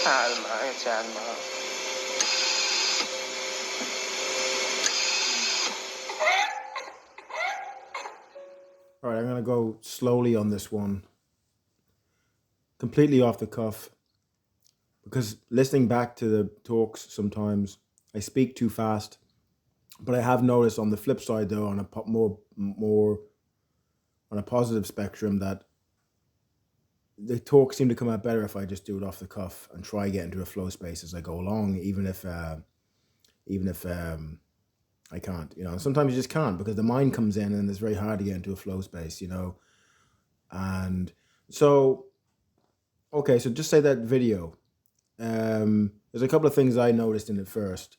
Calma, calma. All right, I'm going to go slowly on this one, completely off the cuff, because listening back to the talks sometimes I speak too fast. But I have noticed on the flip side, though, on a more on a positive spectrum, that the talks seem to come out better if I just do it off the cuff and try get into a flow space as I go along, even if I can't. Sometimes you just can't because the mind comes in and it's very hard to get into a flow space. And so okay, so just say that video. There's a couple of things I noticed in it first.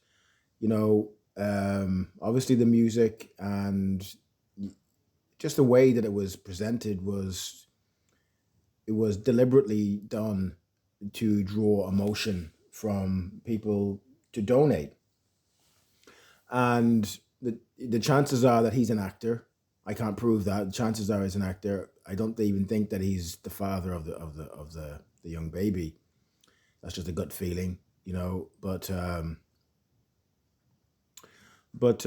Obviously the music and just the way that it was presented was deliberately done to draw emotion from people to donate. And the chances are that he's an actor. I can't prove that. The chances are he's an actor. I don't even think that he's the father of the young baby. That's just a gut feeling, But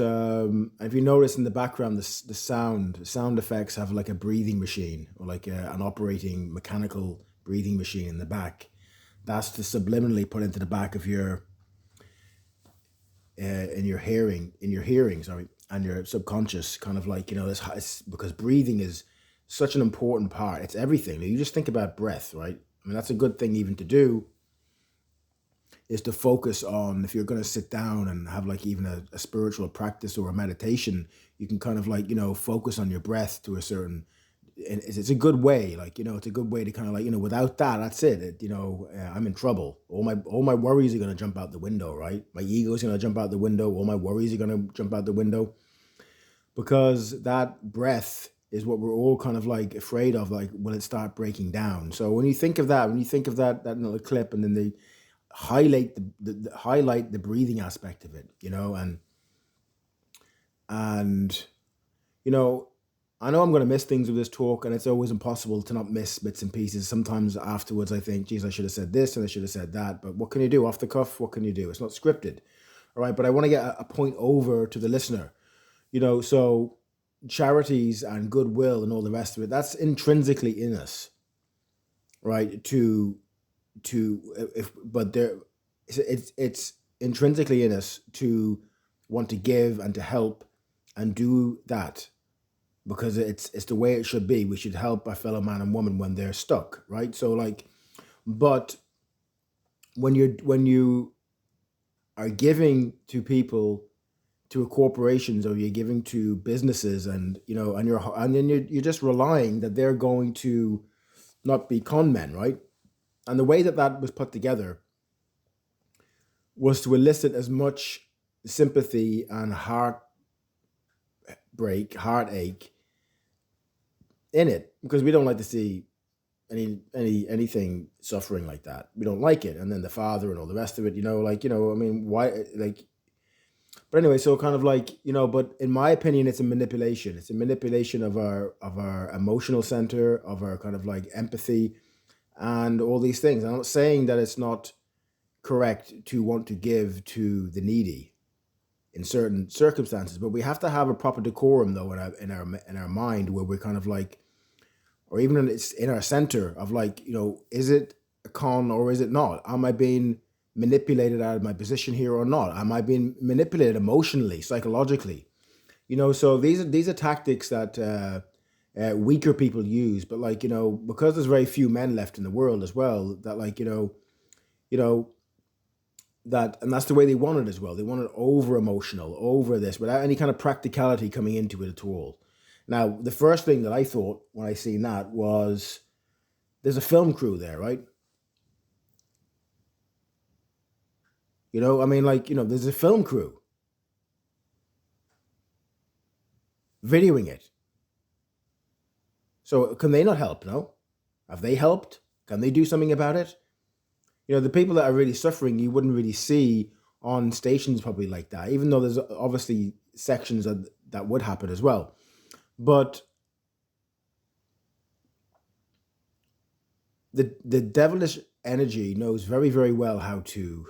if you notice in the background, the sound effects have like a breathing machine or like an operating mechanical breathing machine in the back. That's to subliminally put into the back of your in your hearing, and your subconscious, kind of like, it's because breathing is such an important part. It's everything. You just think about breath, right? I mean, that's a good thing even to do, is to focus on, if you're going to sit down and have like even a spiritual practice or a meditation, you can kind of like, focus on your breath to a certain, it's a good way, like, it's a good way to kind of like, without that, that's it. I'm in trouble. All my worries are going to jump out the window, right? My ego is going to jump out the window. All my worries are going to jump out the window, because that breath is what we're all kind of like afraid of. Like, will it start breaking down? So when you think of that little clip, and then they highlight the breathing aspect of it, and I know I'm going to miss things with this talk, and it's always impossible to not miss bits and pieces. Sometimes afterwards I think, geez, I should have said this and I should have said that, but what can you do off the cuff? What can you do? It's not scripted. All right, but I want to get a point over to the listener, so charities and goodwill and all the rest of it, that's intrinsically in us, right? It's intrinsically in us to want to give and to help and do that, because it's the way it should be. We should help our fellow man and woman when they're stuck, right? So like, but when you are giving to people, to corporations, or you're giving to businesses, and then you're just relying that they're going to not be con men, right? And the way that was put together was to elicit as much sympathy and heartache in it, because we don't like to see anything suffering like that. We don't like it. And then the father and all the rest of it, I mean, why, like, but anyway, so kind of like, but in my opinion, it's a manipulation. It's a manipulation of our emotional center, of our kind of like empathy and all these things. I'm not saying that it's not correct to want to give to the needy in certain circumstances, but we have to have a proper decorum, though, in our mind, where we're kind of like, or even it's in our center of like, is it a con or is it not? Am I being manipulated out of my position here or not? Am I being manipulated emotionally, psychologically? So these are tactics that weaker people use, but like, because there's very few men left in the world as well, that like, that, and that's the way they want it as well. They want it over emotional, over this, without any kind of practicality coming into it at all. Now, the first thing that I thought when I seen that was, there's a film crew there, right? I mean, like, there's a film crew videoing it. So can they not help? No? Have they helped? Can they do something about it? The people that are really suffering, you wouldn't really see on stations probably like that, even though there's obviously sections that would happen as well. But the devilish energy knows very, very well how to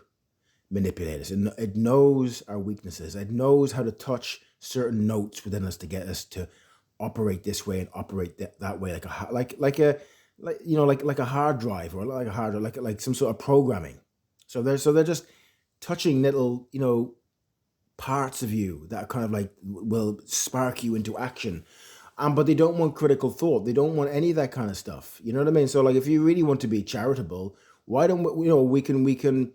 manipulate us. It knows our weaknesses. It knows how to touch certain notes within us to get us to operate this way and operate that way, like a hard drive, or like some sort of programming. So they're just touching little, parts of you that kind of like will spark you into action. But they don't want critical thought. They don't want any of that kind of stuff. You know what I mean? So like, if you really want to be charitable, why don't we can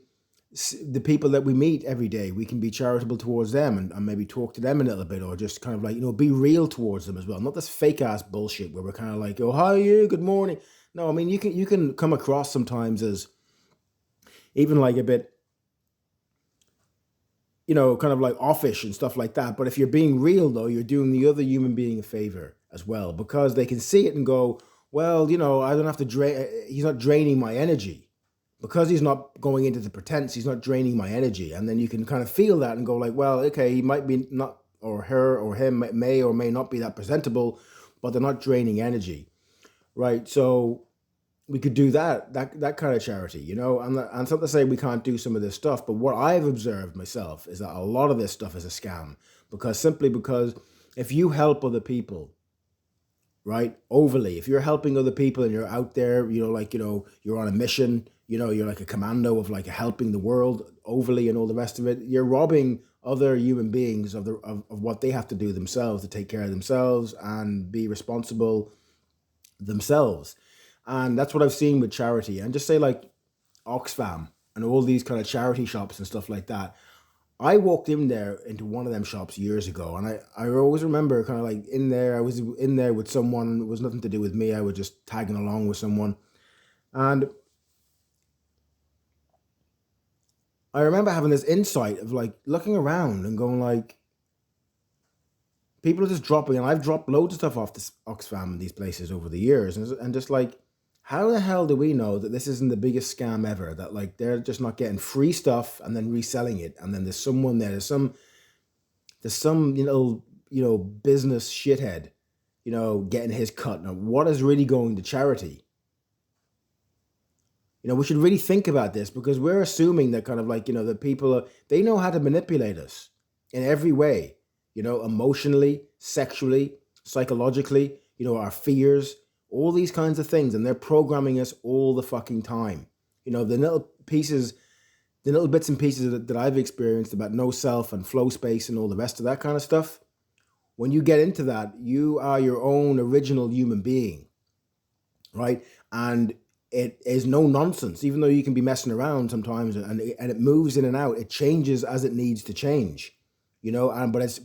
the people that we meet every day, we can be charitable towards them, and maybe talk to them a little bit, or just kind of like, be real towards them as well. Not this fake ass bullshit where we're kind of like, oh, how are you? Good morning. No, I mean, you can come across sometimes as even like a bit, kind of like offish and stuff like that. But if you're being real, though, you're doing the other human being a favor as well, because they can see it and go, well, I don't have to drain. He's not draining my energy, because he's not going into the pretense. He's not draining my energy, and then you can kind of feel that and go like, well, okay, he might be not, or her or him may or may not be that presentable, but they're not draining energy, right? So we could do that kind of charity, and it's not to say we can't do some of this stuff, but what I've observed myself is that a lot of this stuff is a scam, because if you help other people, right, overly, if you're helping other people and you're out there, you're on a mission, you're like a commando of like helping the world overly and all the rest of it, you're robbing other human beings of what they have to do themselves to take care of themselves and be responsible themselves. And that's what I've seen with charity. And just say like Oxfam and all these kind of charity shops and stuff like that. I walked in there into one of them shops years ago, and I always remember kind of like in there, I was in there with someone. It was nothing to do with me. I was just tagging along with someone. And I remember having this insight of like looking around and going like, people are just dropping, and I've dropped loads of stuff off this Oxfam and these places over the years, and just like, how the hell do we know that this isn't the biggest scam ever? That like they're just not getting free stuff and then reselling it, and then there's someone there, there's some business shithead, getting his cut. Now, what is really going to charity? We should really think about this, because we're assuming that kind of like, that people they know how to manipulate us in every way, emotionally, sexually, psychologically, our fears, all these kinds of things, and they're programming us all the fucking time. The little bits and pieces that I've experienced about no self and flow space and all the rest of that kind of stuff. When you get into that, you are your own original human being, right? And it is no nonsense, even though you can be messing around sometimes, and it moves in and out. It changes as it needs to change, but it's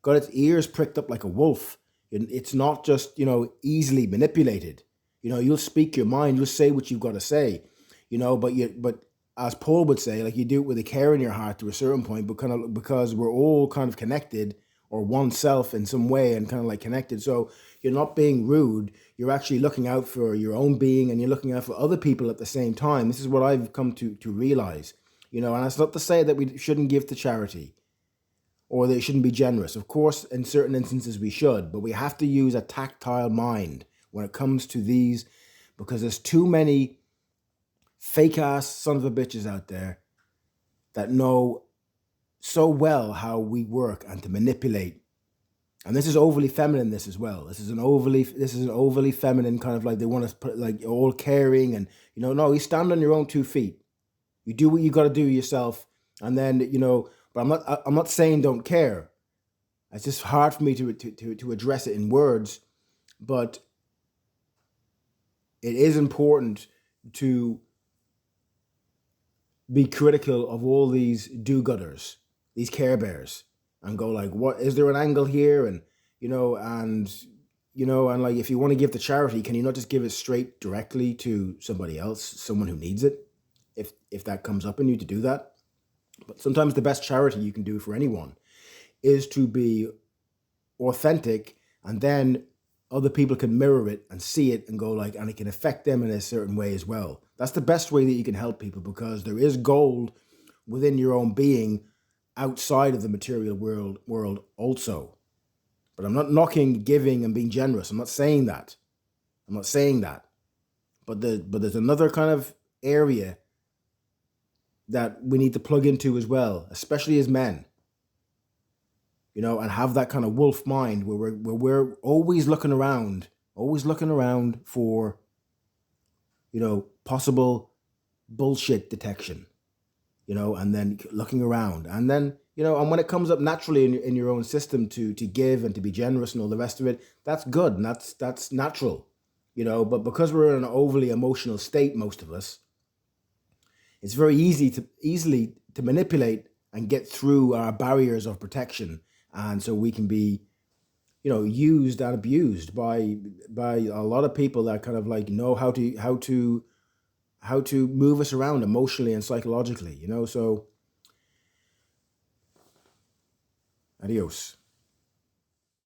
got its ears pricked up like a wolf. It's not just, easily manipulated. You'll speak your mind, you'll say what you've got to say, but as Paul would say, like, you do it with a care in your heart to a certain point, but kind of because we're all kind of connected, or oneself in some way, and kind of like connected. So you're not being rude. You're actually looking out for your own being, and you're looking out for other people at the same time. This is what I've come to realize, and it's not to say that we shouldn't give to charity, or they shouldn't be generous. Of course, in certain instances we should, but we have to use a tactile mind when it comes to these, because there's too many fake ass sons of bitches out there that know so well how we work and to manipulate. And this is overly feminine, this as well. This is an overly feminine kind of like, they want to put like all caring, and no, you stand on your own 2 feet. You do what you got to do yourself, and then but I'm not saying don't care. It's just hard for me to address it in words, but it is important to be critical of all these do-gooders, these Care Bears, and go like, what is there an angle here? And and like, if you want to give to charity, can you not just give it straight directly to somebody else, someone who needs it, if that comes up in you to do that? But sometimes the best charity you can do for anyone is to be authentic, and then other people can mirror it and see it and go like, and it can affect them in a certain way as well. That's the best way that you can help people, because there is gold within your own being outside of the material world also. But I'm not knocking giving and being generous. I'm not saying that. But there's another kind of area that we need to plug into as well, especially as men, and have that kind of wolf mind where we're always looking around for, possible bullshit detection, and then looking around, and then, and when it comes up naturally in your own system to give and to be generous and all the rest of it, that's good, and that's natural, but because we're in an overly emotional state, most of us, it's very easily to manipulate and get through our barriers of protection, and so we can be, used and abused by a lot of people that kind of like know how to move us around emotionally and psychologically. So adios.